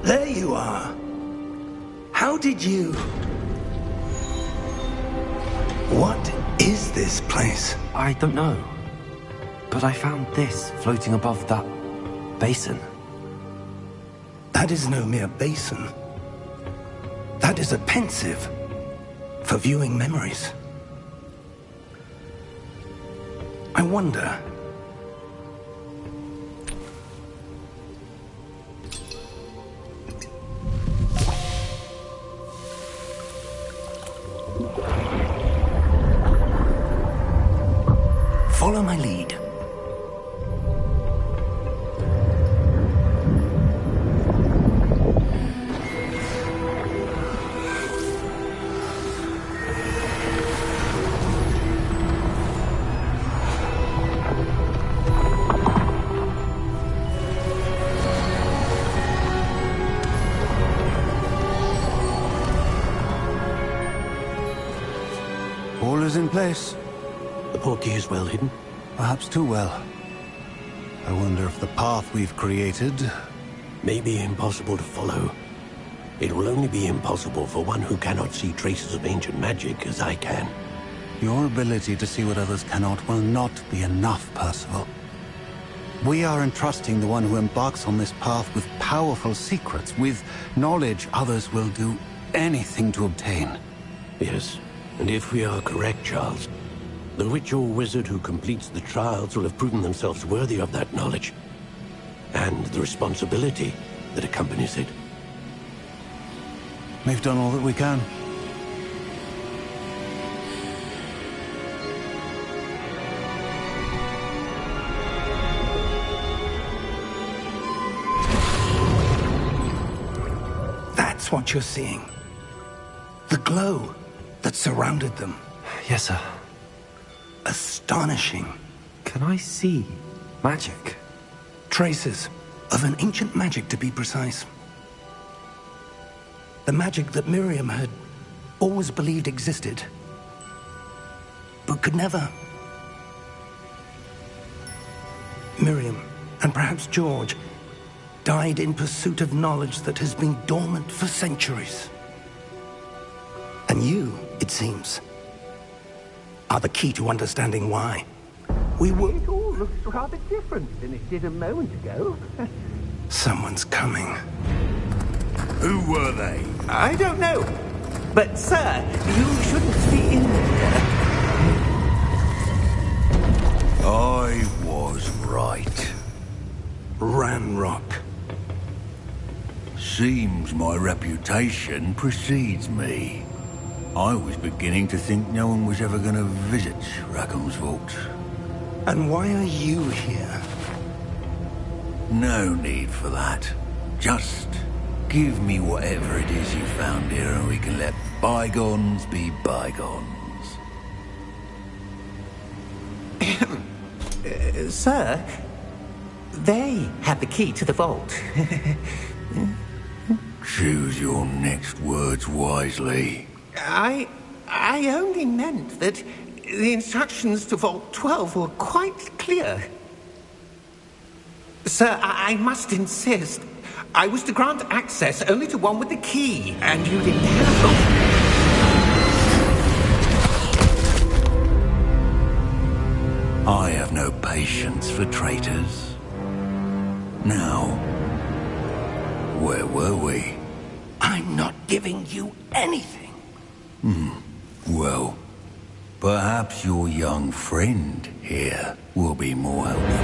There you are. How did you... What is this place? I don't know. But I found this floating above that basin. That is no mere basin. That is a pensive for viewing memories. I wonder... Follow my lead. All is in place. The portkey is well hidden. Perhaps too well. I wonder if the path we've created... May be impossible to follow. It will only be impossible for one who cannot see traces of ancient magic as I can. Your ability to see what others cannot will not be enough, Percival. We are entrusting the one who embarks on this path with powerful secrets, with knowledge others will do anything to obtain. Yes, and if we are correct, Charles, the witch or wizard who completes the trials will have proven themselves worthy of that knowledge, and the responsibility that accompanies it. We've done all that we can. That's what you're seeing. The glow that surrounded them. Yes, sir. Astonishing. Can I see magic? Traces of an ancient magic, to be precise. The magic that Miriam had always believed existed, but could never. Miriam, and perhaps George, died in pursuit of knowledge that has been dormant for centuries. And you, it seems, are the key to understanding why. We will... It all looks rather different than it did a moment ago. Someone's coming. Who were they? I don't know. But, sir, you shouldn't be in there. I was right. Ranrock. Seems my reputation precedes me. I was beginning to think no one was ever going to visit Rackham's vault. And why are you here? No need for that. Just give me whatever it is you found here and we can let bygones be bygones. Sir, they had the key to the vault. Choose your next words wisely. I only meant that the instructions to Vault 12 were quite clear. Sir, I must insist. I was to grant access only to one with the key, and you didn't have I have no patience for traitors. Now, where were we? I'm not giving you anything. Well, perhaps your young friend here will be more helpful.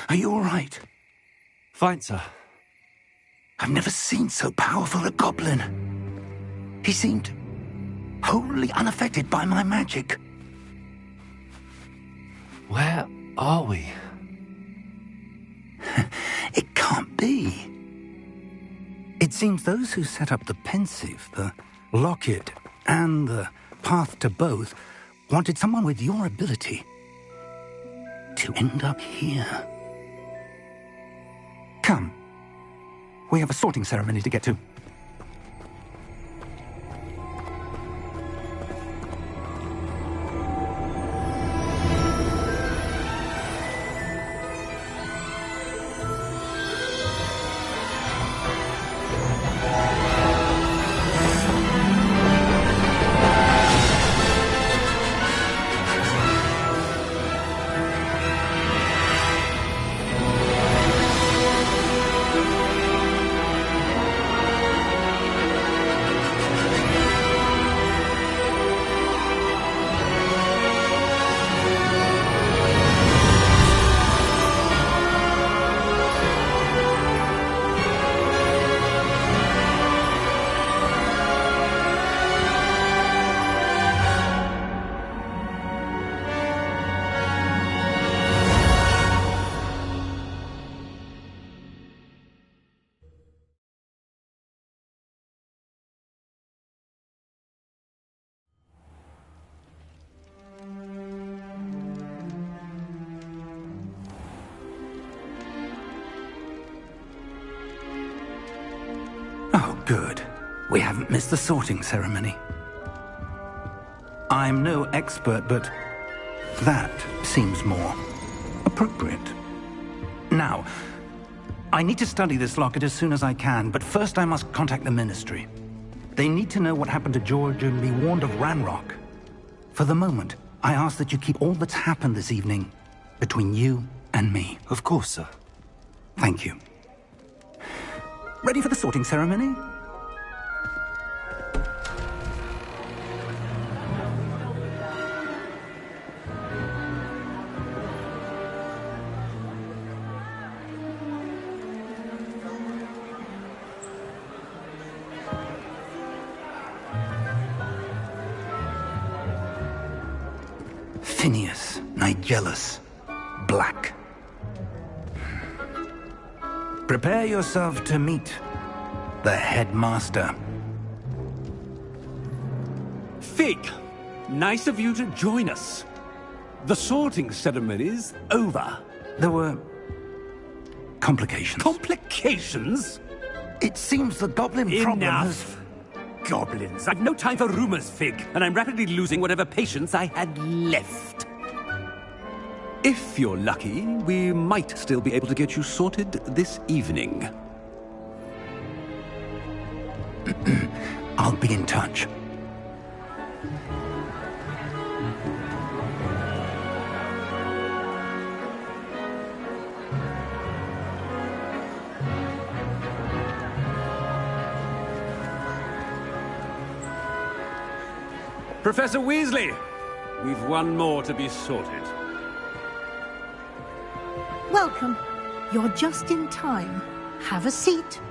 Are you all right? Fine, sir. I've never seen so powerful a goblin. He seemed wholly unaffected by my magic. Where are we? It can't be. It seems those who set up the pensive, the locket, and the path to both wanted someone with your ability to end up here. Come. We have a sorting ceremony to get to. Oh, good. We haven't missed the sorting ceremony. I'm no expert, but that seems more appropriate. Now, I need to study this locket as soon as I can, but first I must contact the Ministry. They need to know what happened to George and be warned of Ranrock. For the moment, I ask that you keep all that's happened this evening between you and me. Of course, sir. Thank you. Ready for the sorting ceremony? Phineas, Nigellus, Black. Prepare yourself to meet the headmaster. Fig, nice of you to join us. The sorting ceremony's over. There were complications. Complications? It seems the goblin problem has... Enough! Goblins. I've no time for rumors, Fig, and I'm rapidly losing whatever patience I had left. If you're lucky, we might still be able to get you sorted this evening. I'll be in touch. Professor Weasley, we've one more to be sorted. Welcome. You're just in time. Have a seat.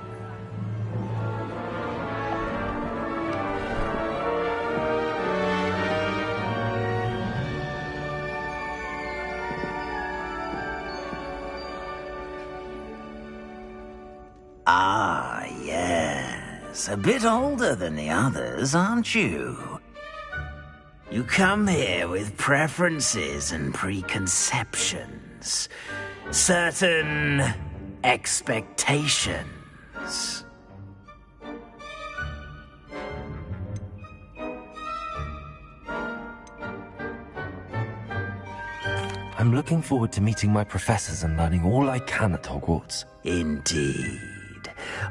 Ah, yes. A bit older than the others, aren't you? You come here with preferences and preconceptions. Certain expectations. I'm looking forward to meeting my professors and learning all I can at Hogwarts. Indeed.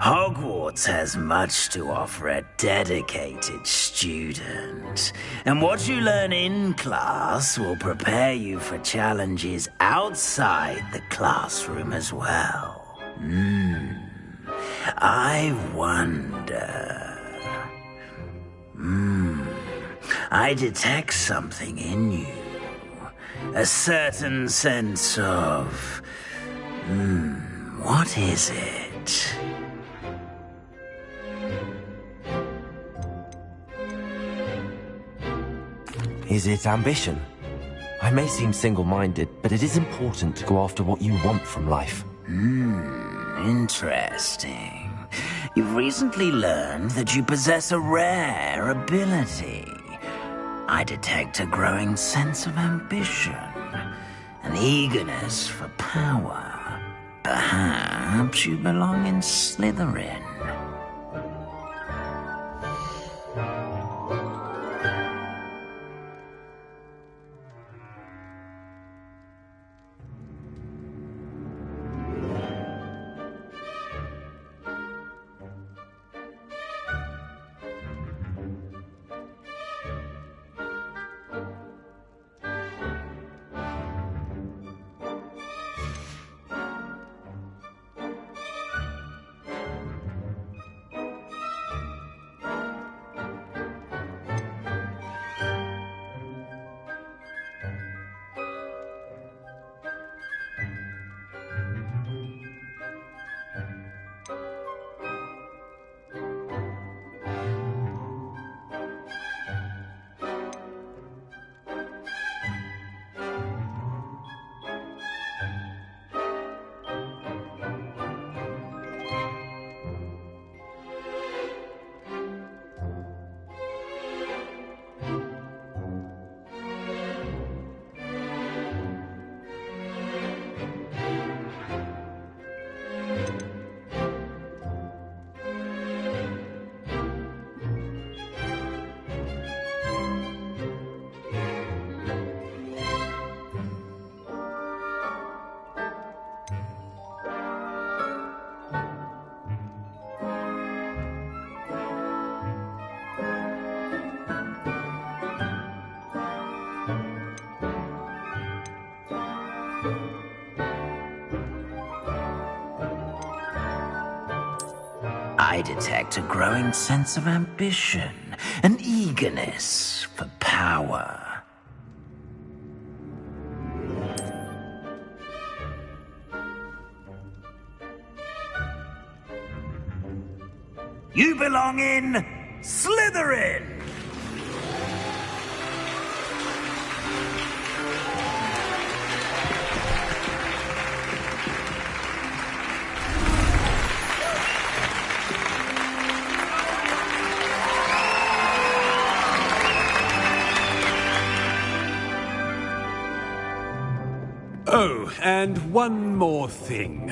Hogwarts has much to offer a dedicated student. And what you learn in class will prepare you for challenges outside the classroom as well. I wonder... I detect something in you. A certain sense of... what is it? Is it ambition? I may seem single-minded, but it is important to go after what you want from life. Interesting. You've recently learned that you possess a rare ability. I detect a growing sense of ambition, an eagerness for power. Perhaps you belong in Slytherin. I detect a growing sense of ambition, an eagerness for power. You belong in Slytherin! Oh, and one more thing.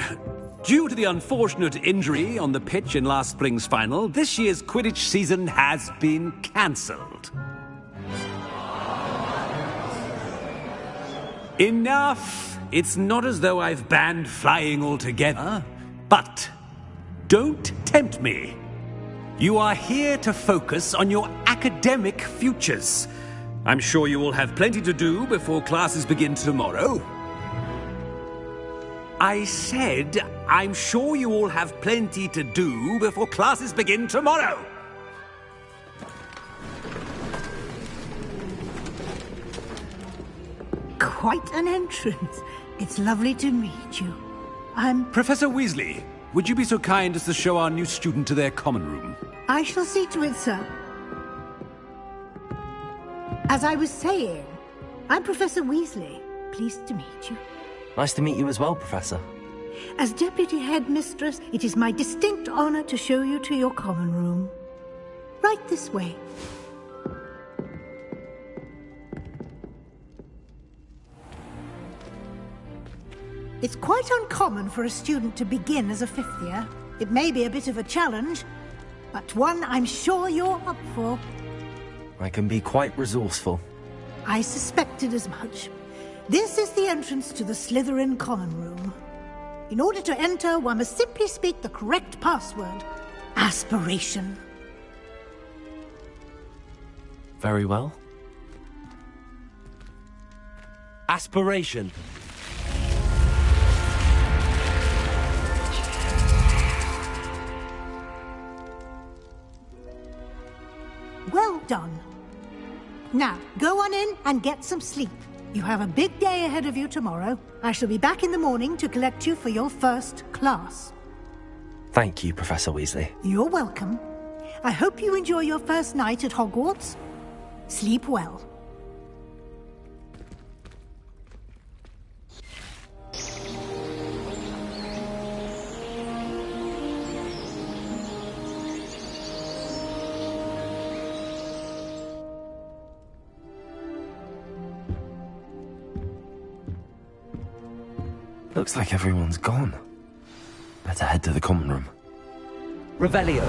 Due to the unfortunate injury on the pitch in last spring's final, this year's Quidditch season has been cancelled. Enough! It's not as though I've banned flying altogether. But don't tempt me. You are here to focus on your academic futures. I'm sure you will have plenty to do before classes begin tomorrow. I said, I'm sure you all have plenty to do before classes begin tomorrow. Quite an entrance. It's lovely to meet you. Professor Weasley, would you be so kind as to show our new student to their common room? I shall see to it, sir. As I was saying, I'm Professor Weasley. Pleased to meet you. Nice to meet you as well, Professor. As Deputy Headmistress, it is my distinct honor to show you to your common room. Right this way. It's quite uncommon for a student to begin as a fifth year. It may be a bit of a challenge, but one I'm sure you're up for. I can be quite resourceful. I suspected as much. This is the entrance to the Slytherin common room. In order to enter, one must simply speak the correct password. Aspiration. Very well. Aspiration. Well done. Now, go on in and get some sleep. You have a big day ahead of you tomorrow. I shall be back in the morning to collect you for your first class. Thank you, Professor Weasley. You're welcome. I hope you enjoy your first night at Hogwarts. Sleep well. Looks like everyone's gone. Better head to the common room. Revelio.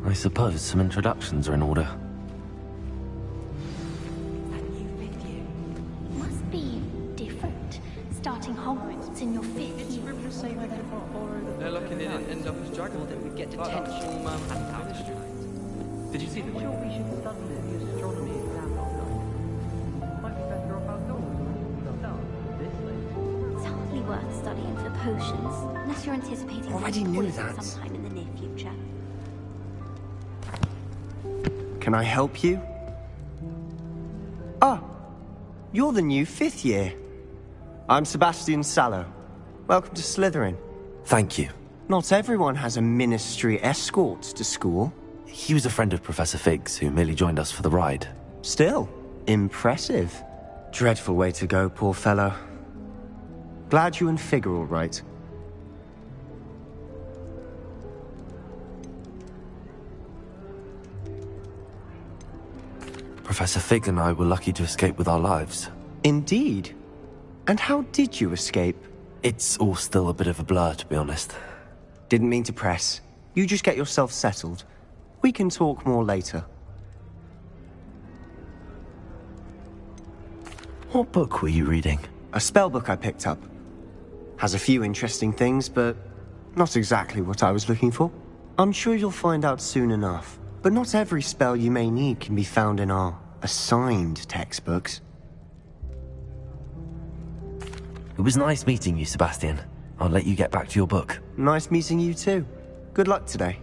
I suppose some introductions are in order. Must be different. Starting Hogwarts in your 5th year. They're lucky they didn't end up as dragons. Then we'd get detention, Did you see them? Sure, we should study the astronomy exam last night. Might be better off outdoors. It's hardly worth studying for potions, unless you're anticipating Already knew that. sometime in the near future. Can I help you? Ah, you're the new 5th year. I'm Sebastian Sallow. Welcome to Slytherin. Thank you. Not everyone has a ministry escort to school. He was a friend of Professor Fig's who merely joined us for the ride. Still, impressive. Dreadful way to go, poor fellow. Glad you and Fig are all right. Professor Fig and I were lucky to escape with our lives. Indeed. And how did you escape? It's all still a bit of a blur, to be honest. Didn't mean to press. You just get yourself settled. We can talk more later. What book were you reading? A spell book I picked up. Has a few interesting things, but not exactly what I was looking for. I'm sure you'll find out soon enough. But not every spell you may need can be found in our assigned textbooks. It was nice meeting you, Sebastian. I'll let you get back to your book. Nice meeting you too. Good luck today.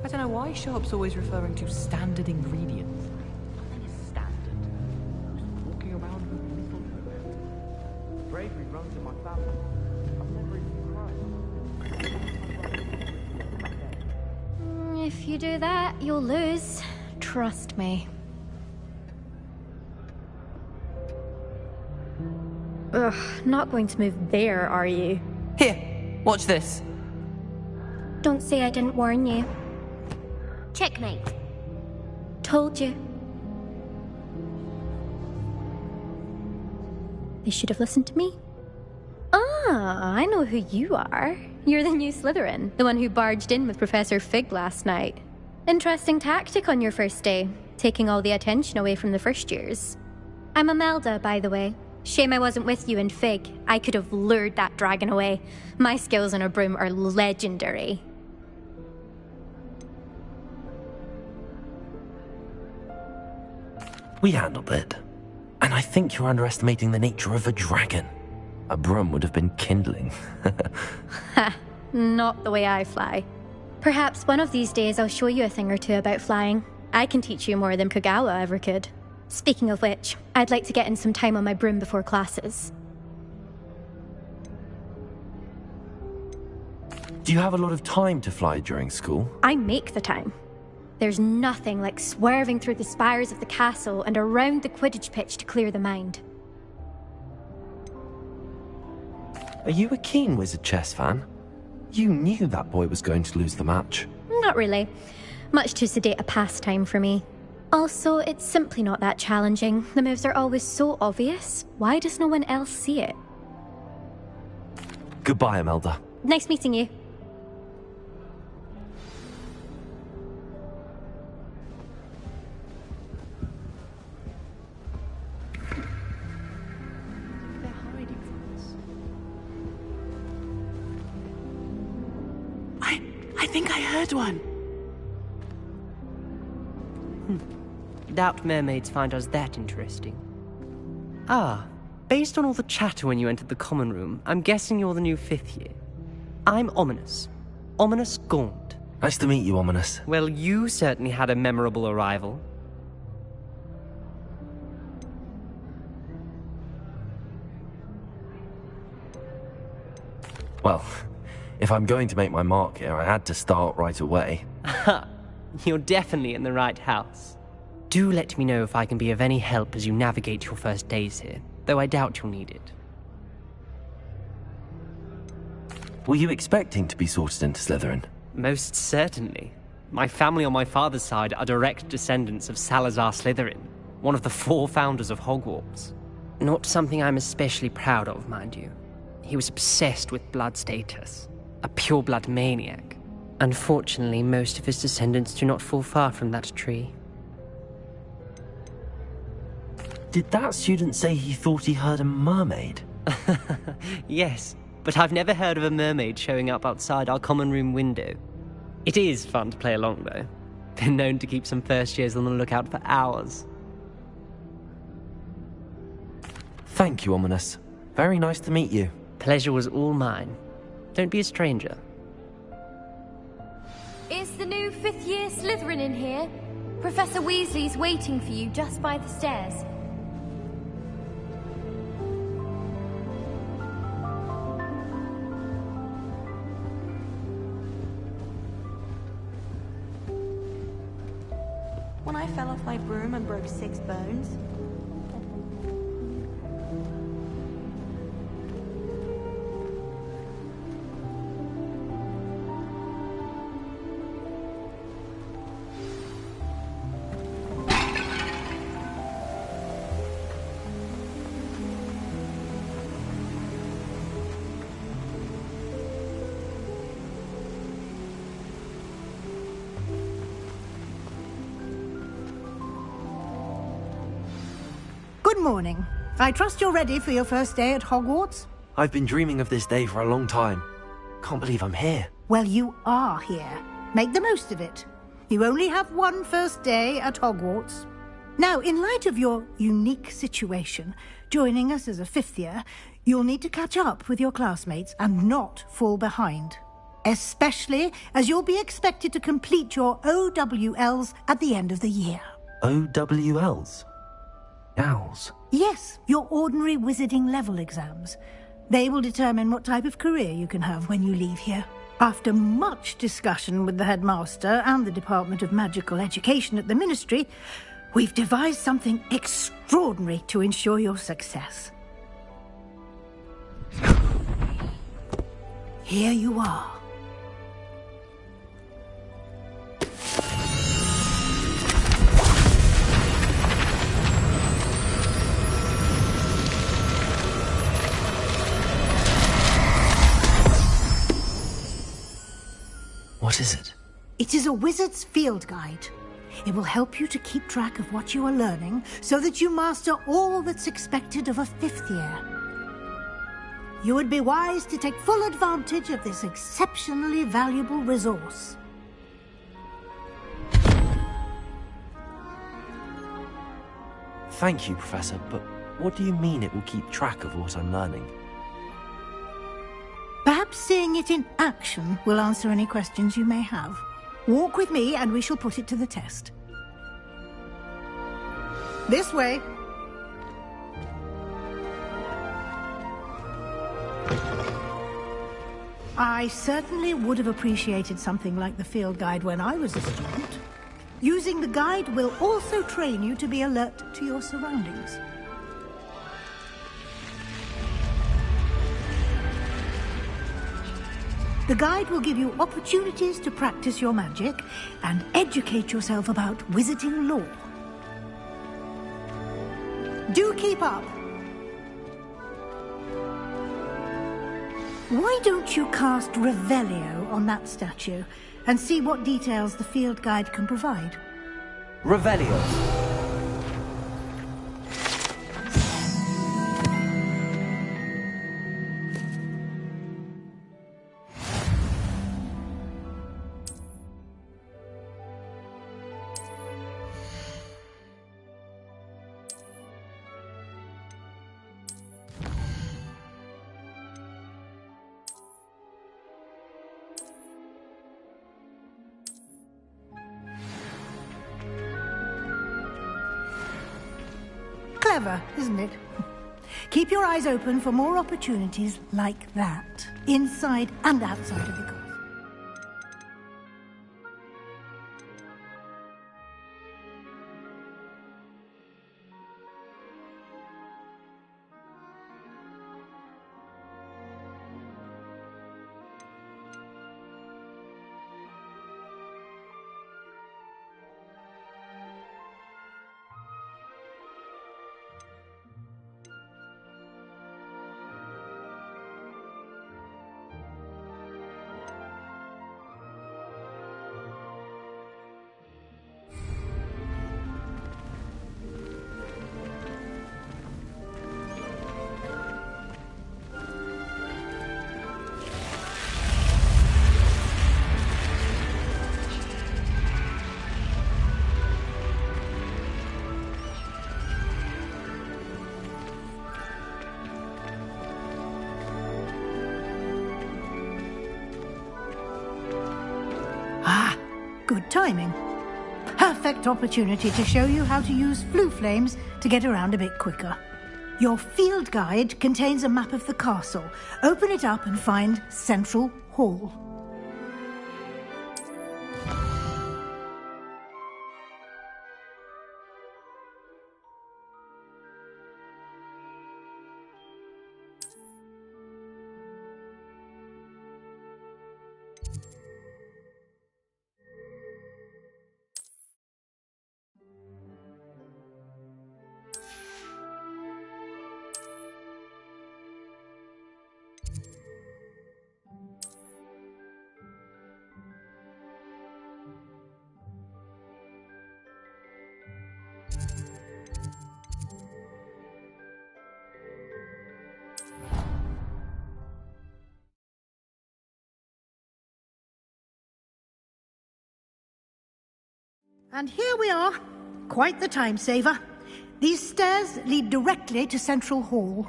I don't know why Sharp's always referring to standard ingredients. Nothing is standard. Just walking around with little... Bravery runs in my family. I've never even cried. If you do that, you'll lose. Trust me. Ugh, not going to move there, are you? Here, watch this. Don't say I didn't warn you. Checkmate. Told you. They should have listened to me. Ah, I know who you are. You're the new Slytherin, the one who barged in with Professor Fig last night. Interesting tactic on your first day, taking all the attention away from the first years. I'm Imelda, by the way. Shame I wasn't with you in Fig. I could have lured that dragon away. My skills on a broom are legendary. We handled it. And I think you're underestimating the nature of a dragon. A broom would have been kindling. Ha, not the way I fly. Perhaps one of these days I'll show you a thing or two about flying. I can teach you more than Kogawa ever could. Speaking of which, I'd like to get in some time on my broom before classes. Do you have a lot of time to fly during school? I make the time. There's nothing like swerving through the spires of the castle and around the Quidditch pitch to clear the mind. Are you a keen Wizard chess fan? You knew that boy was going to lose the match. Not really. Much too sedate a pastime for me. Also, it's simply not that challenging. The moves are always so obvious. Why does no one else see it? Goodbye, Imelda. Nice meeting you. I think I heard one. Doubt mermaids find us that interesting. Ah, based on all the chatter when you entered the common room, I'm guessing you're the new 5th year. I'm Ominous. Ominous Gaunt. Nice to meet you, Ominous. Well, you certainly had a memorable arrival. Well, if I'm going to make my mark here, I had to start right away. Ha! You're definitely in the right house. Do let me know if I can be of any help as you navigate your first days here, though I doubt you'll need it. Were you expecting to be sorted into Slytherin? Most certainly. My family on my father's side are direct descendants of Salazar Slytherin, one of the 4 founders of Hogwarts. Not something I'm especially proud of, mind you. He was obsessed with blood status, a pure-blood maniac. Unfortunately, most of his descendants do not fall far from that tree. Did that student say he thought he heard a mermaid? Yes, but I've never heard of a mermaid showing up outside our common room window. It is fun to play along, though. Been known to keep some first years on the lookout for hours. Thank you, Ominous. Very nice to meet you. Pleasure was all mine. Don't be a stranger. Is the new 5th year Slytherin in here? Professor Weasley's waiting for you just by the stairs. When I fell off my broom and broke 6 bones. Good morning. I trust you're ready for your first day at Hogwarts? I've been dreaming of this day for a long time. Can't believe I'm here. Well, you are here. Make the most of it. You only have one first day at Hogwarts. Now, in light of your unique situation, joining us as a 5th year, you'll need to catch up with your classmates and not fall behind. Especially as you'll be expected to complete your OWLs at the end of the year. OWLs? Owls? Yes, your ordinary wizarding level exams. They will determine what type of career you can have when you leave here. After much discussion with the headmaster and the Department of Magical Education at the Ministry, we've devised something extraordinary to ensure your success. Here you are. What is it? It is a wizard's field guide. It will help you to keep track of what you are learning so that you master all that's expected of a 5th year. You would be wise to take full advantage of this exceptionally valuable resource. Thank you, Professor, but what do you mean it will keep track of what I'm learning? Perhaps seeing it in action will answer any questions you may have. Walk with me and we shall put it to the test. This way. I certainly would have appreciated something like the field guide when I was a student. Using the guide will also train you to be alert to your surroundings. The guide will give you opportunities to practice your magic and educate yourself about wizarding lore. Do keep up. Why don't you cast Revelio on that statue and see what details the field guide can provide? Revelio. Clever, isn't it? Keep your eyes open for more opportunities like that, inside and outside of the course. Good timing. Perfect opportunity to show you how to use flue flames to get around a bit quicker. Your field guide contains a map of the castle. Open it up and find Central Hall. And here we are. Quite the time saver. These stairs lead directly to Central Hall.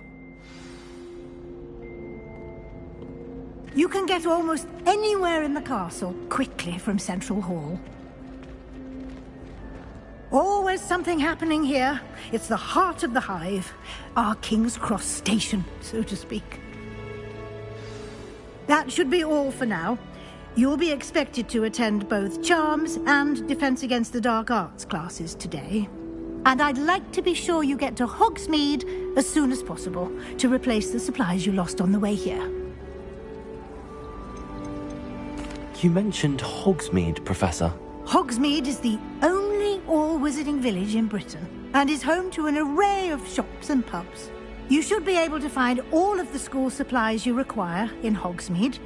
You can get almost anywhere in the castle quickly from Central Hall. Always something happening here. It's the heart of the hive. Our King's Cross station, so to speak. That should be all for now. You'll be expected to attend both Charms and Defense Against the Dark Arts classes today. And I'd like to be sure you get to Hogsmeade as soon as possible to replace the supplies you lost on the way here. You mentioned Hogsmeade, Professor. Hogsmeade is the only all-wizarding village in Britain and is home to an array of shops and pubs. You should be able to find all of the school supplies you require in Hogsmeade.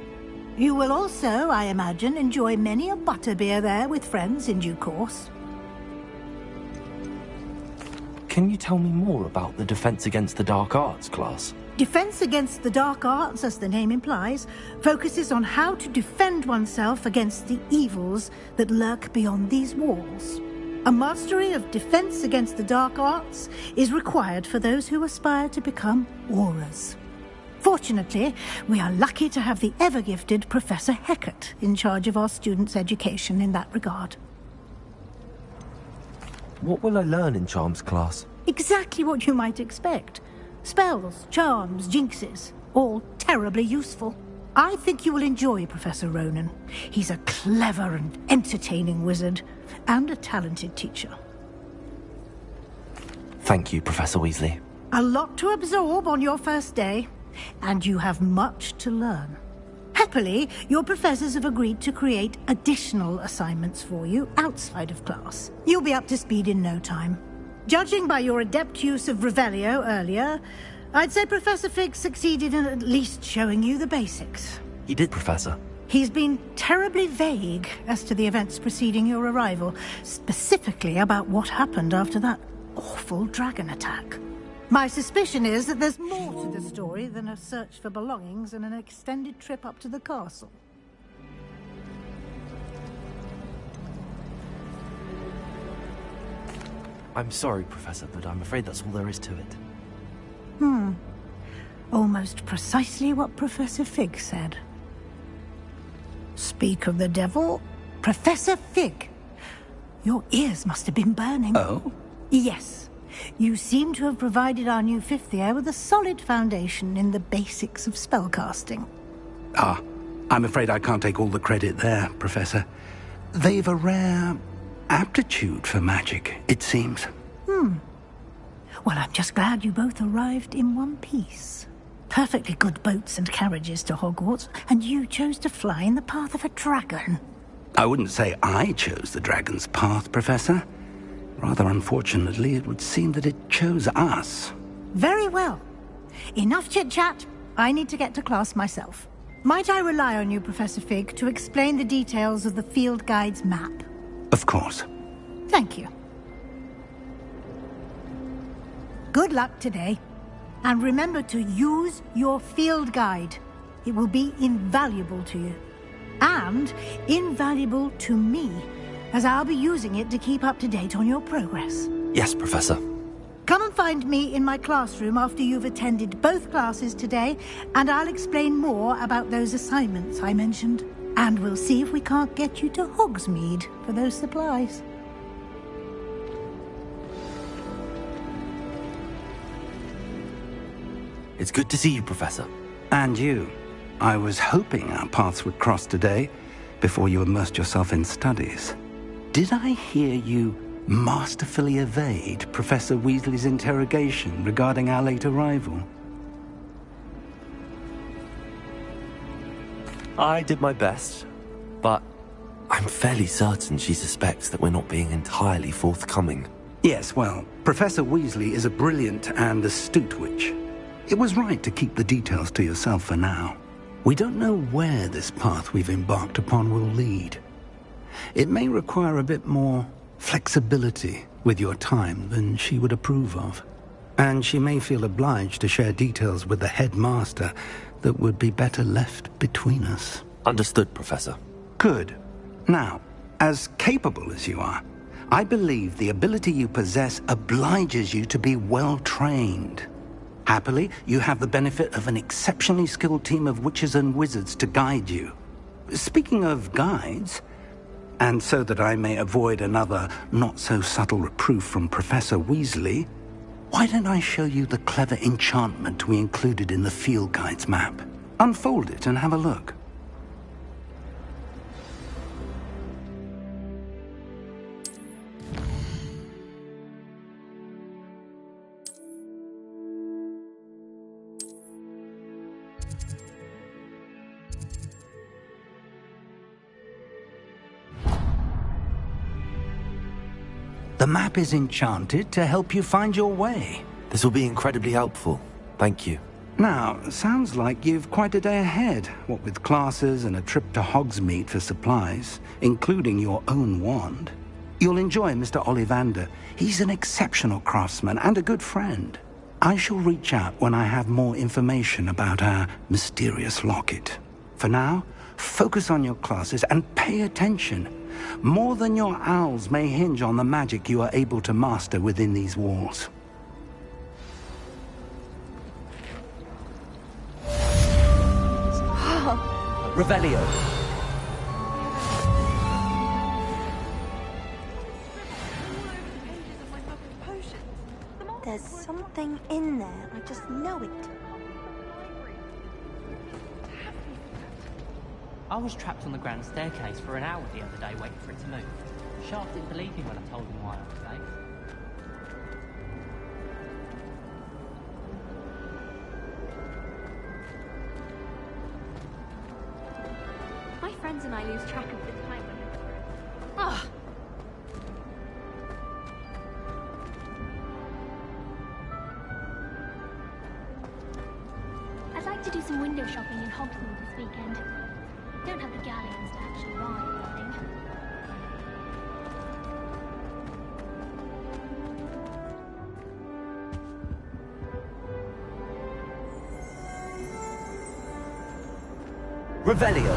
You will also, I imagine, enjoy many a butterbeer there with friends in due course. Can you tell me more about the Defense Against the Dark Arts class? Defense Against the Dark Arts, as the name implies, focuses on how to defend oneself against the evils that lurk beyond these walls. A mastery of Defense Against the Dark Arts is required for those who aspire to become Aurors. Fortunately, we are lucky to have the ever-gifted Professor Hecat in charge of our students' education in that regard. What will I learn in Charms class? Exactly what you might expect. Spells, charms, jinxes, all terribly useful. I think you will enjoy Professor Ronan. He's a clever and entertaining wizard, and a talented teacher. Thank you, Professor Weasley. A lot to absorb on your first day, and you have much to learn. Happily, your professors have agreed to create additional assignments for you outside of class. You'll be up to speed in no time. Judging by your adept use of Revelio earlier, I'd say Professor Fig succeeded in at least showing you the basics. He did, Professor. He's been terribly vague as to the events preceding your arrival, specifically about what happened after that awful dragon attack. My suspicion is that there's more to the story than a search for belongings and an extended trip up to the castle. I'm sorry, Professor, but I'm afraid that's all there is to it. Almost precisely what Professor Fig said. Speak of the devil, Professor Fig. Your ears must have been burning. Oh? Yes. You seem to have provided our new fifth year with a solid foundation in the basics of spellcasting. Ah, I'm afraid I can't take all the credit there, Professor. They've a rare aptitude for magic, it seems. Well, I'm just glad you both arrived in one piece. Perfectly good boats and carriages to Hogwarts, and you chose to fly in the path of a dragon. I wouldn't say I chose the dragon's path, Professor. Rather unfortunately, it would seem that it chose us. Very well. Enough chit-chat. I need to get to class myself. Might I rely on you, Professor Fig, to explain the details of the field guide's map? Of course. Thank you. Good luck today. And remember to use your field guide. It will be invaluable to you. And invaluable to me, as I'll be using it to keep up to date on your progress. Yes, Professor. Come and find me in my classroom after you've attended both classes today, and I'll explain more about those assignments I mentioned. And we'll see if we can't get you to Hogsmeade for those supplies. It's good to see you, Professor. And you. I was hoping our paths would cross today, before you immersed yourself in studies. Did I hear you masterfully evade Professor Weasley's interrogation regarding our late arrival? I did my best, but I'm fairly certain she suspects that we're not being entirely forthcoming. Yes, well, Professor Weasley is a brilliant and astute witch. It was right to keep the details to yourself for now. We don't know where this path we've embarked upon will lead. It may require a bit more flexibility with your time than she would approve of. And she may feel obliged to share details with the headmaster that would be better left between us. Understood, Professor. Good. Now, as capable as you are, I believe the ability you possess obliges you to be well trained. Happily, you have the benefit of an exceptionally skilled team of witches and wizards to guide you. Speaking of guides, and so that I may avoid another not-so-subtle reproof from Professor Weasley, why don't I show you the clever enchantment we included in the field guide's map? Unfold it and have a look. The map is enchanted to help you find your way. This will be incredibly helpful. Thank you. Now, sounds like you've quite a day ahead, what with classes and a trip to Hogsmeade for supplies, including your own wand. You'll enjoy Mr. Ollivander. He's an exceptional craftsman and a good friend. I shall reach out when I have more information about our mysterious locket. For now, focus on your classes and pay attention. More than your owls may hinge on the magic you are able to master within these walls. Revelio. There's something in there. I just know it. I was trapped on the grand staircase for an hour the other day waiting for it to move. Sharp didn't believe me when I told him why I was late. My friends and I lose track of the time when we're... Ah! I'd like to do some window shopping in Hogsmeade this weekend. Don't have the galleons to actually buy anything. Revelio.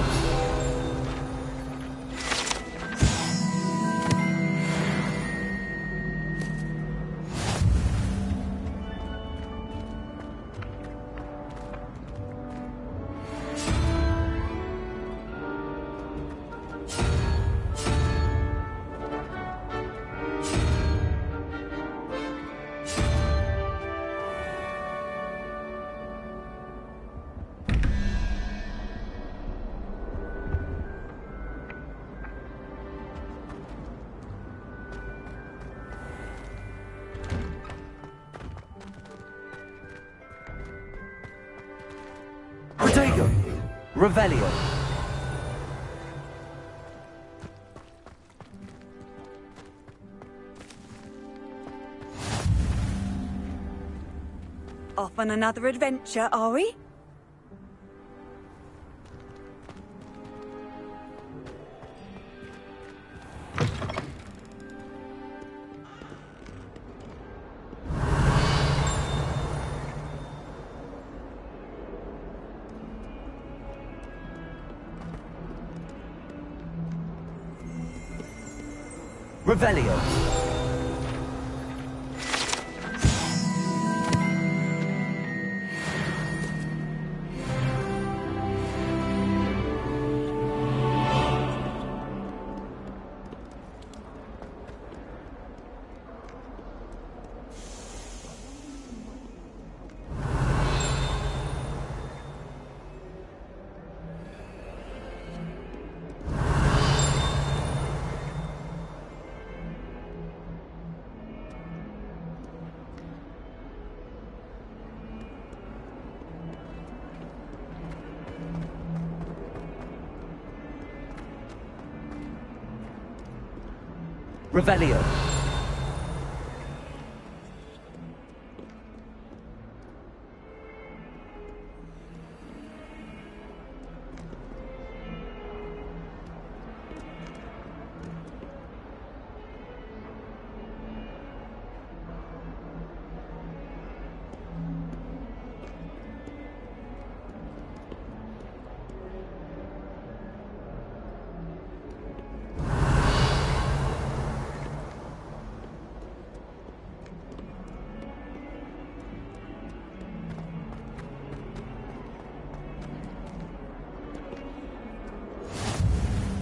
Revelio. Off on another adventure, are we? Revelio. Revelio.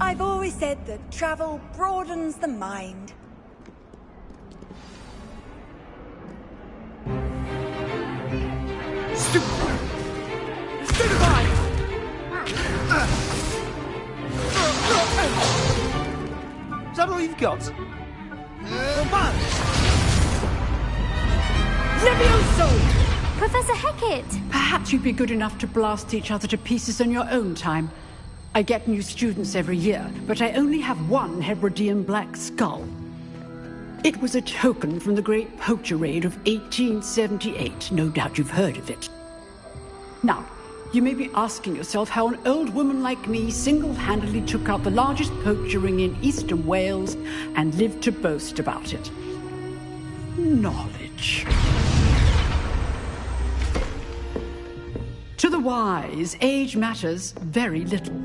I've always said that travel broadens the mind. Stupefy! Is that all you've got? Levioso! Professor Hecat! Perhaps you'd be good enough to blast each other to pieces on your own time. I get new students every year, but I only have one Hebridean black skull. It was a token from the Great Poacher Raid of 1878. No doubt you've heard of it. Now, you may be asking yourself how an old woman like me single-handedly took out the largest poacher ring in eastern Wales and lived to boast about it. Knowledge. To the wise, age matters very little.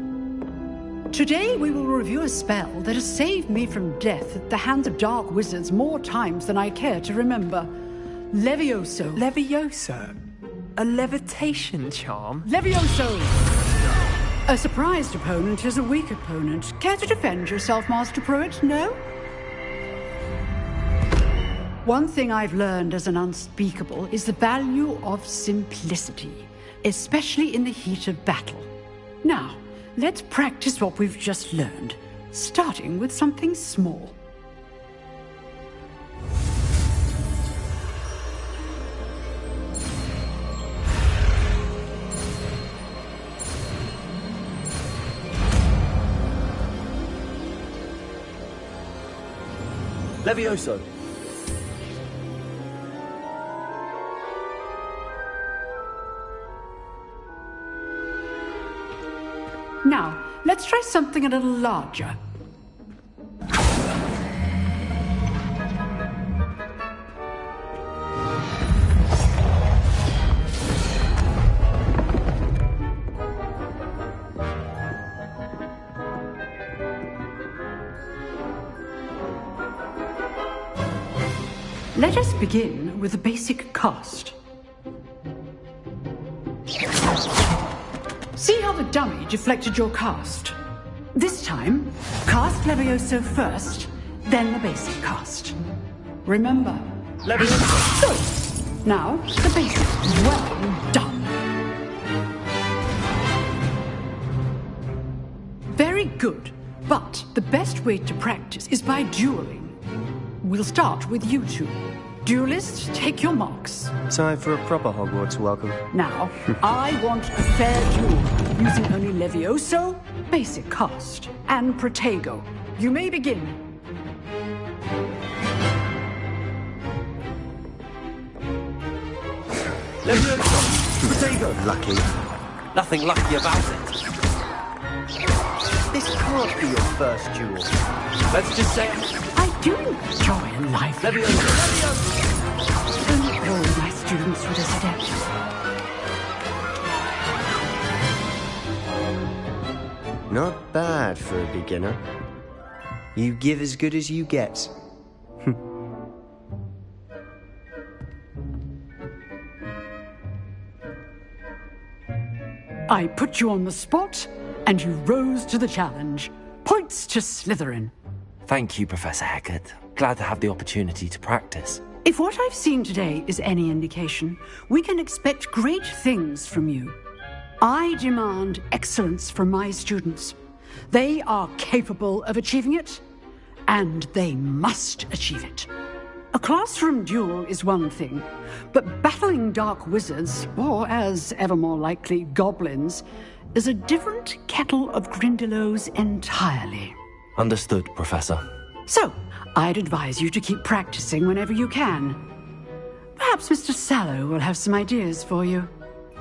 Today we will review a spell that has saved me from death at the hands of dark wizards more times than I care to remember. Levioso. Levioso? A levitation charm? Levioso! A surprised opponent is a weak opponent. Care to defend yourself, Master Pruitt? No? One thing I've learned as an unspeakable is the value of simplicity, especially in the heat of battle. Now, let's practice what we've just learned, starting with something small. Levioso. Now, let's try something a little larger. Let us begin with a basic cast. See how the dummy deflected your cast? This time, cast Levioso first, then the basic cast. Remember, Levioso. Good. Now, the basic. Well done. Very good. But the best way to practice is by dueling. We'll start with you two. Duelists, take your marks. Time for a proper Hogwarts welcome. Now, I want a fair duel, using only Levioso, basic cast, and Protego. You may begin. Levioso! Protego! Lucky. Nothing lucky about it. This can't be your first duel. Let's just say I do enjoy life. Levioso! Levioso! Only all my students would have said it. Not bad for a beginner. You give as good as you get. I put you on the spot, and you rose to the challenge. Points to Slytherin. Thank you, Professor Hecat. Glad to have the opportunity to practice. If what I've seen today is any indication, we can expect great things from you. I demand excellence from my students. They are capable of achieving it, and they must achieve it. A classroom duel is one thing, but battling dark wizards, or as ever more likely, goblins, is a different kettle of Grindylows entirely. Understood, Professor. So, I'd advise you to keep practicing whenever you can. Perhaps Mr. Sallow will have some ideas for you.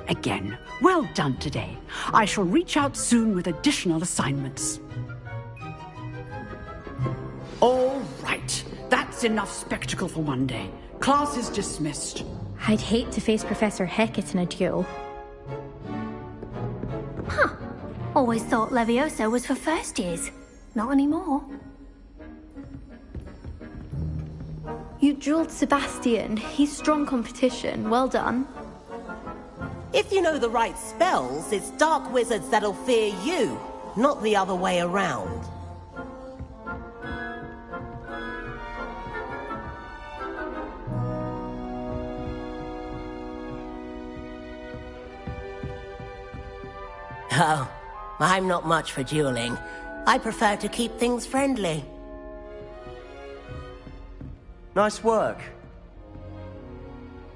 Again, well done today. I shall reach out soon with additional assignments. All right. That's enough spectacle for one day. Class is dismissed. I'd hate to face Professor Hecat in a duel. Huh. Always thought Levioso was for first years. Not anymore. You dueled Sebastian. He's strong competition. Well done. If you know the right spells, it's dark wizards that'll fear you, not the other way around. Oh, I'm not much for dueling. I prefer to keep things friendly. Nice work.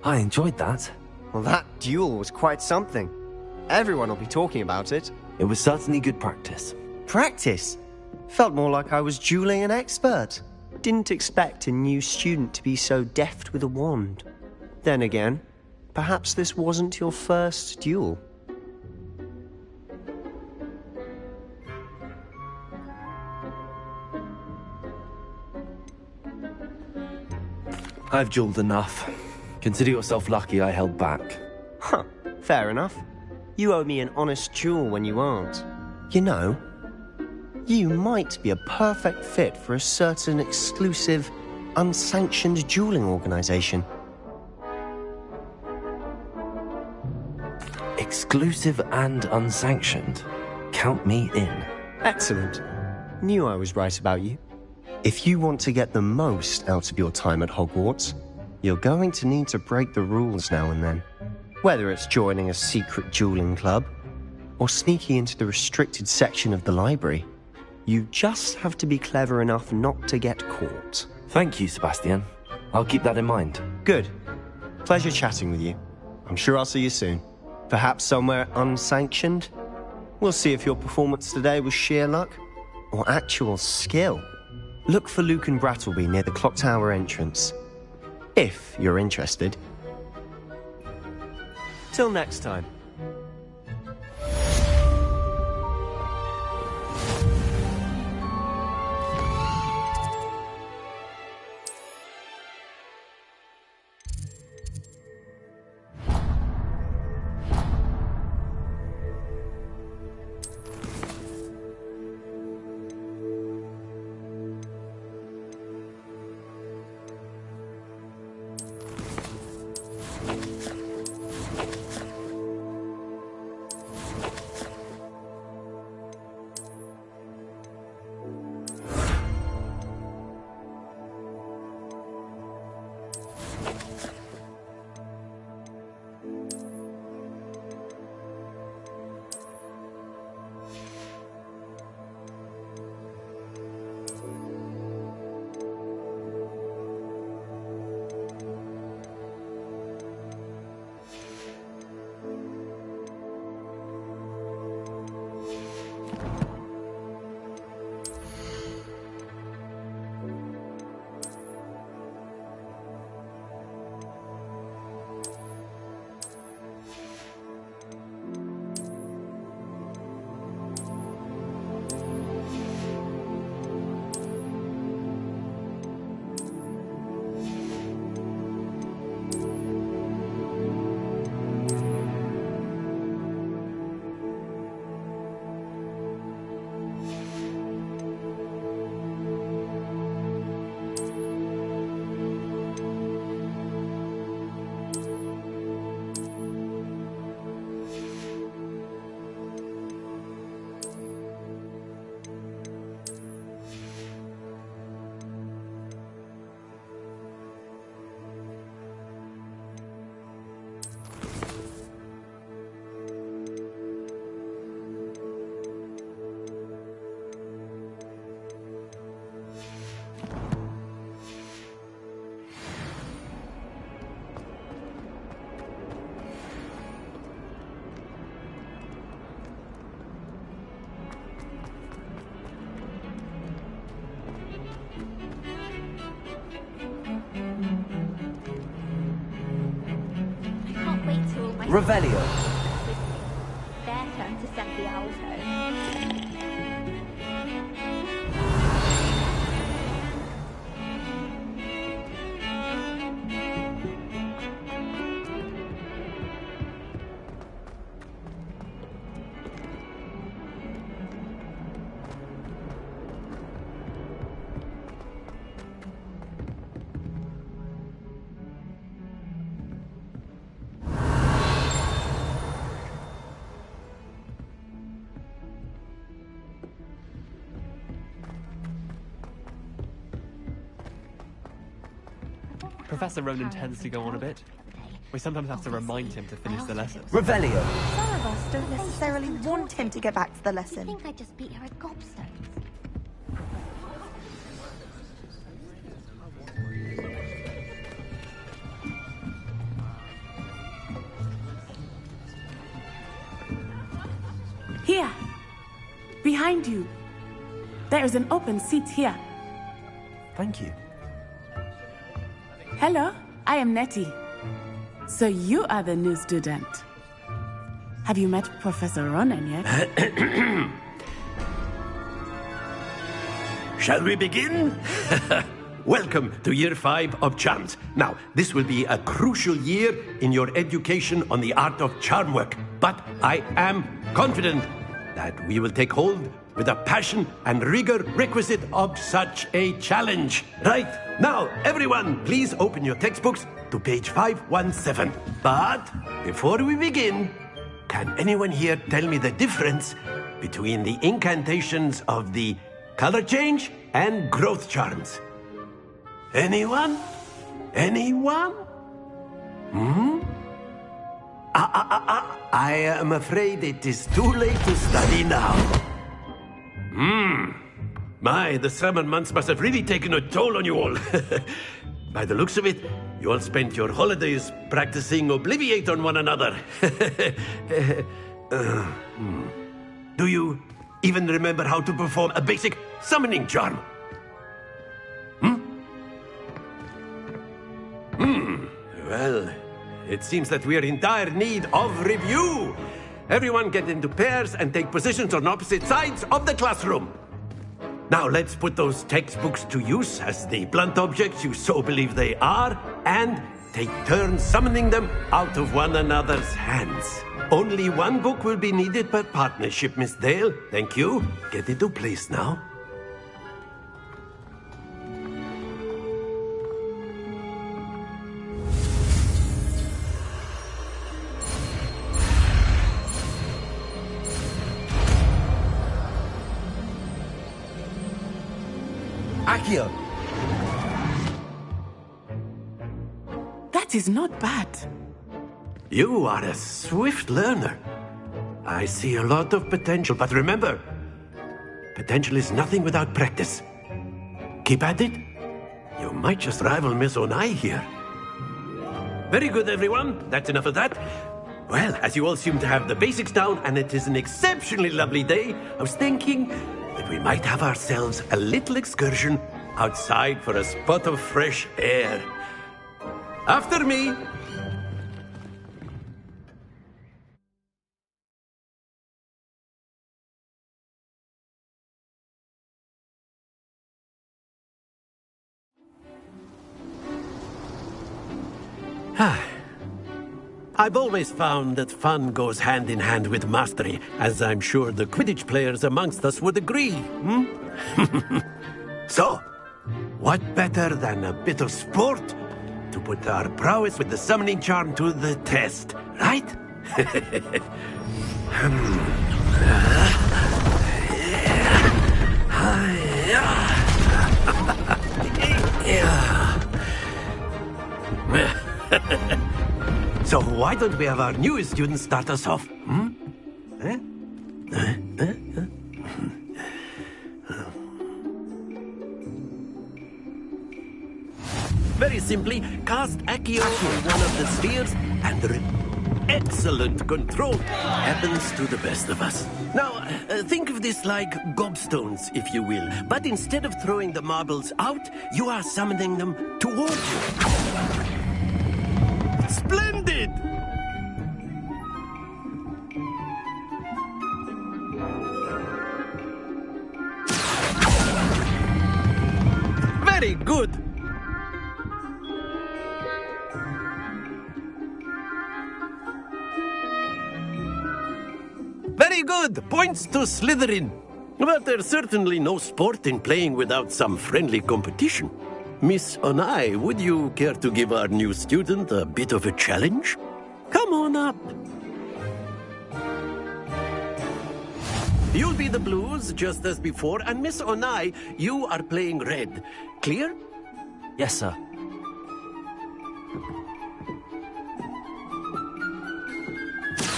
I enjoyed that. Well, that duel was quite something. Everyone will be talking about it. It was certainly good practice. Practice? Felt more like I was dueling an expert. Didn't expect a new student to be so deft with a wand. Then again, perhaps this wasn't your first duel. I've dueled enough. Consider yourself lucky I held back. Huh, fair enough. You owe me an honest duel when you aren't. You know, you might be a perfect fit for a certain exclusive, unsanctioned dueling organization. Exclusive and unsanctioned. Count me in. Excellent. Knew I was right about you. If you want to get the most out of your time at Hogwarts, you're going to need to break the rules now and then. Whether it's joining a secret dueling club, or sneaking into the restricted section of the library, you just have to be clever enough not to get caught. Thank you, Sebastian. I'll keep that in mind. Good. Pleasure chatting with you. I'm sure I'll see you soon. Perhaps somewhere unsanctioned? We'll see if your performance today was sheer luck, or actual skill. Look for Luke and Brattleby near the clock tower entrance. If you're interested. Till next time. Revelio. Their turn to send the owls home. Professor Ronan tends to go on a bit. We sometimes have to remind him to finish the lesson. Revelio. Some of us don't necessarily want him to get back to the lesson. I think I just beat her at gobstones. Here! Behind you! There is an open seat here. Thank you. Hello, I am Nettie. So you are the new student. Have you met Professor Ronan yet? Shall we begin? Welcome to Year 5 of Charms. Now, this will be a crucial year in your education on the art of charm work. But I am confident that we will take hold with the passion and rigor requisite of such a challenge. Right, now, everyone, please open your textbooks to page 517. But before we begin, can anyone here tell me the difference between the incantations of the color change and growth charms? Anyone? Anyone? I am afraid it is too late to study now. My, the summer months must have really taken a toll on you all. By the looks of it, you all spent your holidays practicing Obliviate on one another. Do you even remember how to perform a basic summoning charm? Well, it seems that we are in dire need of review. Everyone get into pairs and take positions on opposite sides of the classroom. Now let's put those textbooks to use as the blunt objects you so believe they are, and take turns summoning them out of one another's hands. Only one book will be needed per partnership, Miss Dale. Thank you. Get into place now. Akio! That is not bad. You are a swift learner. I see a lot of potential, but remember, potential is nothing without practice. Keep at it. You might just rival Miss Onai here. Very good, everyone. That's enough of that. Well, as you all seem to have the basics down, and it is an exceptionally lovely day, I was thinking that we might have ourselves a little excursion outside for a spot of fresh air. After me. I've always found that fun goes hand in hand with mastery, as I'm sure the Quidditch players amongst us would agree. So, what better than a bit of sport to put our prowess with the summoning charm to the test, right? So why don't we have our newest student start us off? Very simply, cast Accio on one of the spheres, and excellent control happens to the best of us. Now, think of this like gobstones, if you will. But instead of throwing the marbles out, you are summoning them towards you. Splendid! Very good! Very good! Points to Slytherin. But there's certainly no sport in playing without some friendly competition. Miss Onai, would you care to give our new student a bit of a challenge? Come on up. You'll be the blues, just as before, and Miss Onai, you are playing red. Clear? Yes, sir.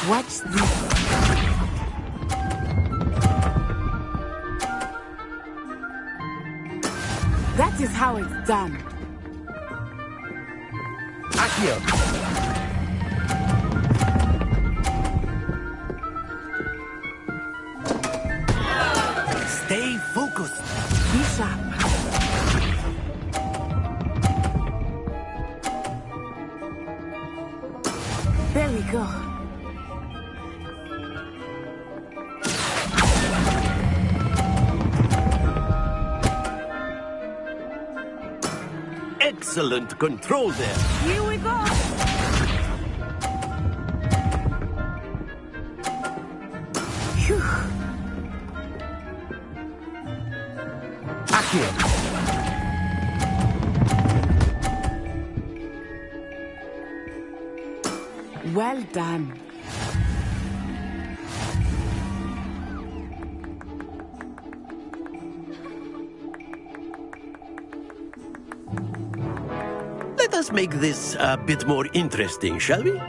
What's this? That is how it's done. Accio! Stay focused. Be sharp. There we go. Excellent control there. Here we go. Phew. Accio. Well done. Let us make this a bit more interesting, shall we?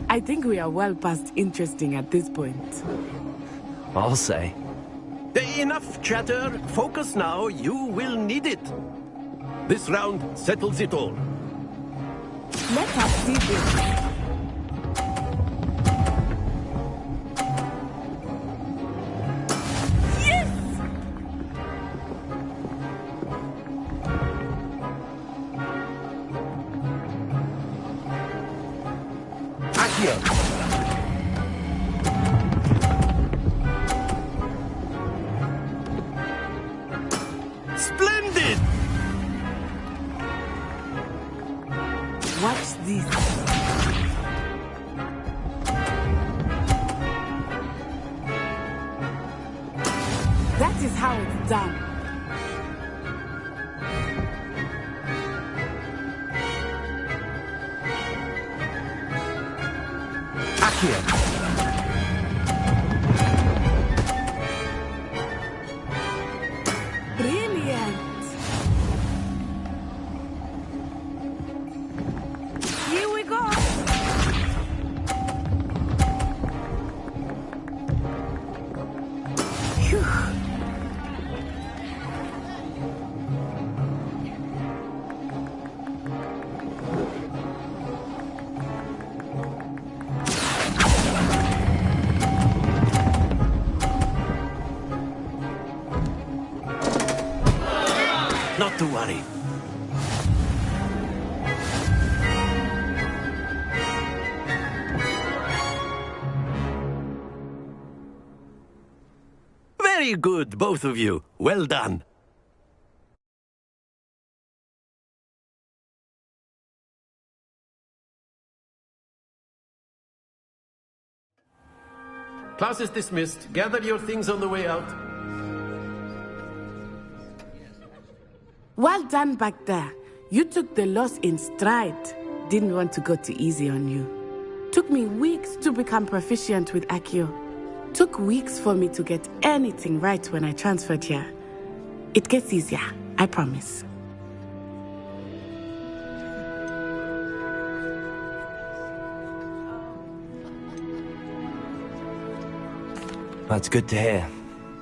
I think we are well past interesting at this point. I'll say. Enough chatter. Focus now. You will need it. This round settles it all. Let us see this. Splendid! Watch this. That is how it's done. Accio. Not to worry. Very good, both of you. Well done. Class is dismissed. Gather your things on the way out. Well done back there. You took the loss in stride. Didn't want to go too easy on you. Took me weeks to become proficient with Accio. Took weeks for me to get anything right when I transferred here. It gets easier, I promise. That's good to hear.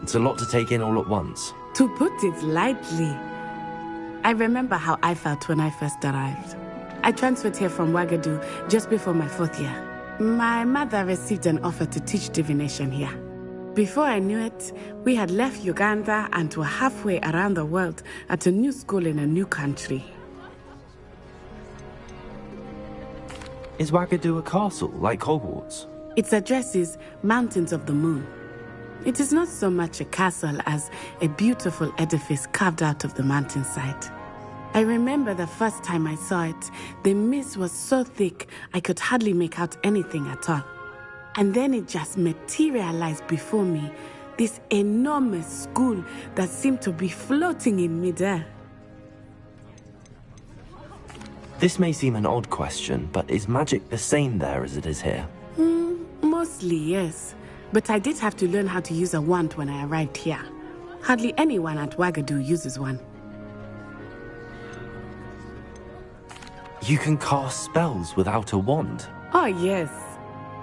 It's a lot to take in all at once. To put it lightly, I remember how I felt when I first arrived. I transferred here from Wagadu just before my 4th year. My mother received an offer to teach divination here. Before I knew it, we had left Uganda and were halfway around the world at a new school in a new country. Is Wagadu a castle, like Hogwarts? Its address is Mountains of the Moon. It is not so much a castle as a beautiful edifice carved out of the mountainside. I remember the first time I saw it, the mist was so thick I could hardly make out anything at all. And then it just materialized before me, this enormous school that seemed to be floating in midair. This may seem an odd question, but is magic the same there as it is here? Mostly, yes. But I did have to learn how to use a wand when I arrived here. Hardly anyone at Wagadu uses one. You can cast spells without a wand? Oh, yes.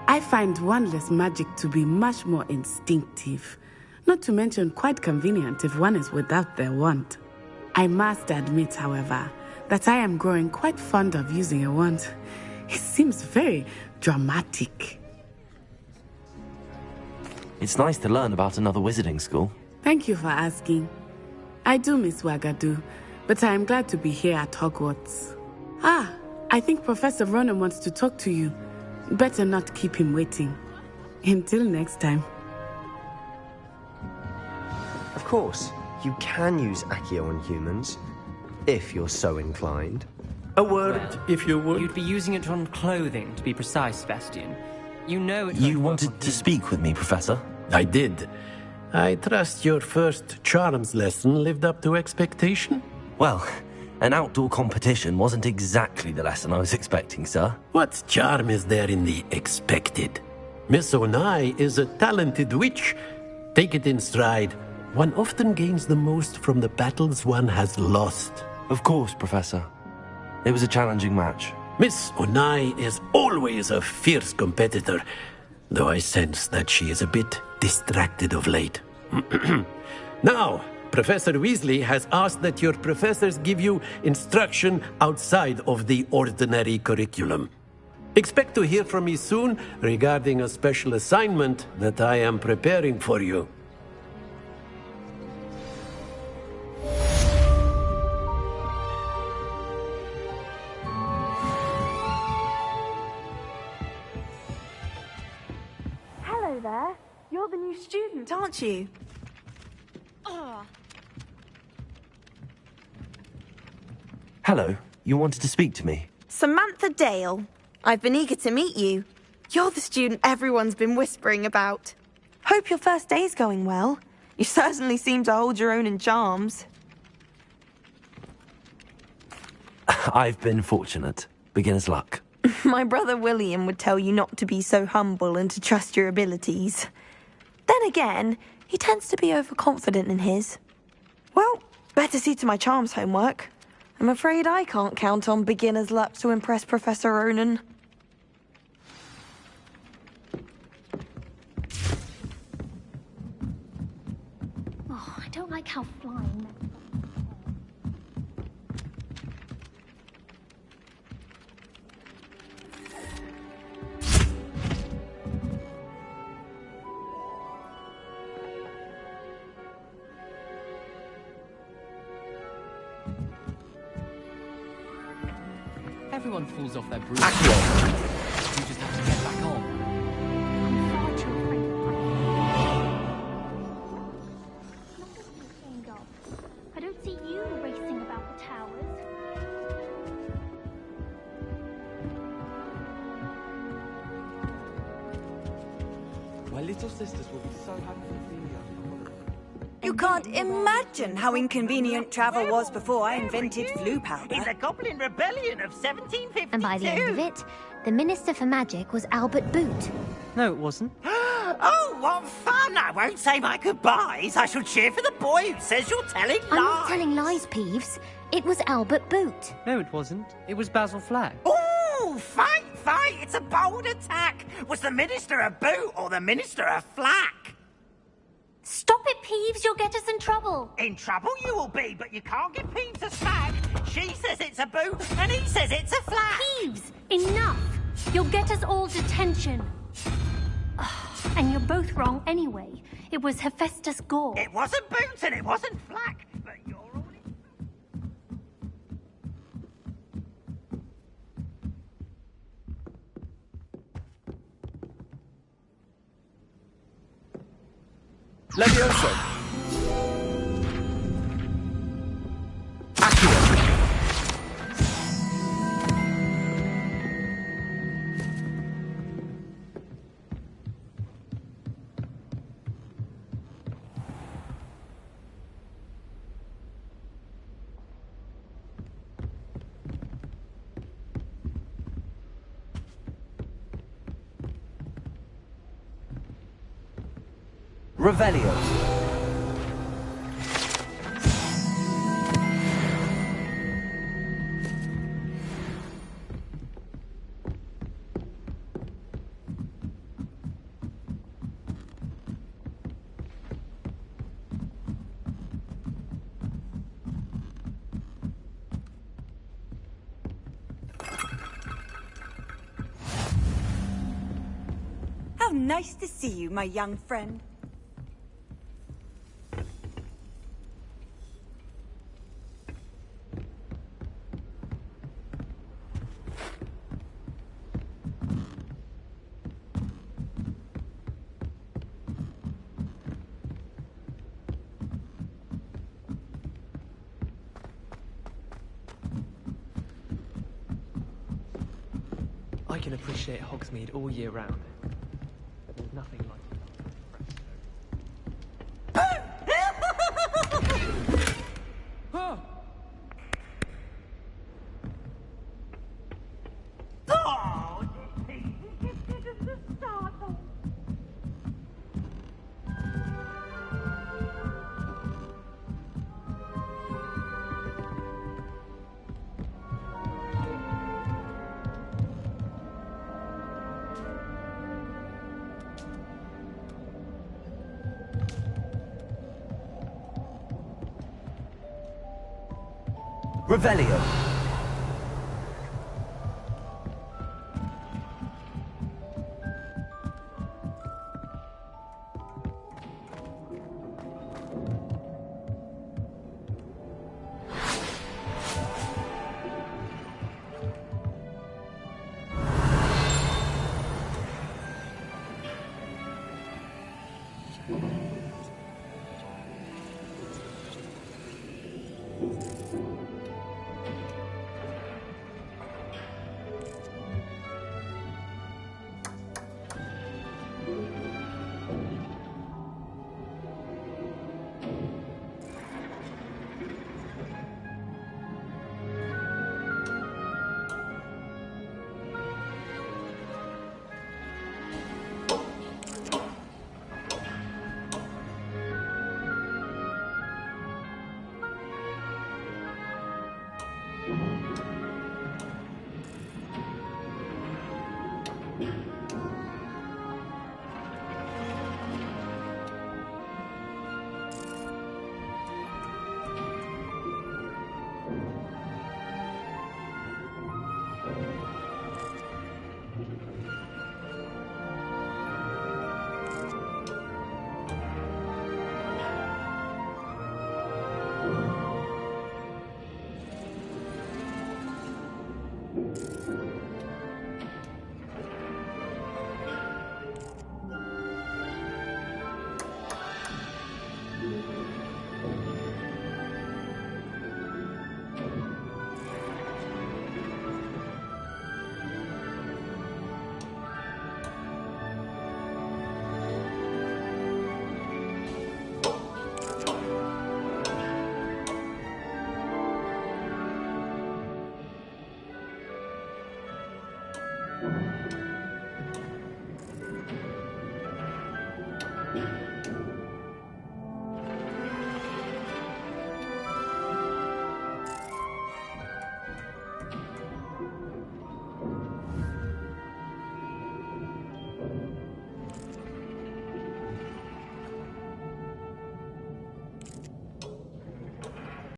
I find wandless magic to be much more instinctive. Not to mention quite convenient if one is without their wand. I must admit, however, that I am growing quite fond of using a wand. It seems very dramatic. It's nice to learn about another wizarding school. Thank you for asking. I do miss Wagadu, but I am glad to be here at Hogwarts. Ah, I think Professor Ronan wants to talk to you. Better not keep him waiting. Until next time. Of course, you can use Accio on humans, if you're so inclined. A word, if you would. You'd be using it on clothing, to be precise, Sebastian. You know it. You wanted to speak with me, Professor? I did. I trust your first charms lesson lived up to expectation? Well, an outdoor competition wasn't exactly the lesson I was expecting, sir. What charm is there in the expected? Miss Onai is a talented witch. Take it in stride. One often gains the most from the battles one has lost. Of course, Professor. It was a challenging match. Miss Onai is always a fierce competitor, though I sense that she is a bit distracted of late. Now, Professor Weasley has asked that your professors give you instruction outside of the ordinary curriculum. Expect to hear from me soon regarding a special assignment that I am preparing for you. Hello there. You're the new student, aren't you? Hello, you wanted to speak to me? Samantha Dale. I've been eager to meet you. You're the student everyone's been whispering about. Hope your first day's going well. You certainly seem to hold your own in charms. I've been fortunate. Beginner's luck. My brother William would tell you not to be so humble and to trust your abilities. Then again, he tends to be overconfident in his. Well, better see to my charms homework. I'm afraid I can't count on beginner's luck to impress Professor Ronan. Oh, I don't like how flying. Everyone falls off their broom. You just have to get back on. I don't see you racing about the towers. My little sisters will be so happy to see you. You can't imagine how inconvenient travel was before I invented flu powder. It's a Goblin rebellion of 1752. And by the end of it, the Minister for Magic was Albert Boot. No, it wasn't. Oh, what fun! I won't say my goodbyes. I shall cheer for the boy who says you're telling lies. I'm not telling lies, Peeves. It was Albert Boot. No, it wasn't. It was Basil Flagg. Oh, fight! It's a bold attack. Was the Minister a boot or the Minister a flack? Stop it, Peeves. You'll get us in trouble. In trouble you will be, but you can't get Peeves a smack. She says it's a boot, and he says it's a flack. Peeves, enough. You'll get us all detention. And you're both wrong anyway. It was Hephaestus Gore. It wasn't boot and it wasn't flack, but you're already... Levioso. Revelio. How nice to see you, my young friend. can appreciate Hogsmeade all year round. But there's nothing like Revelio.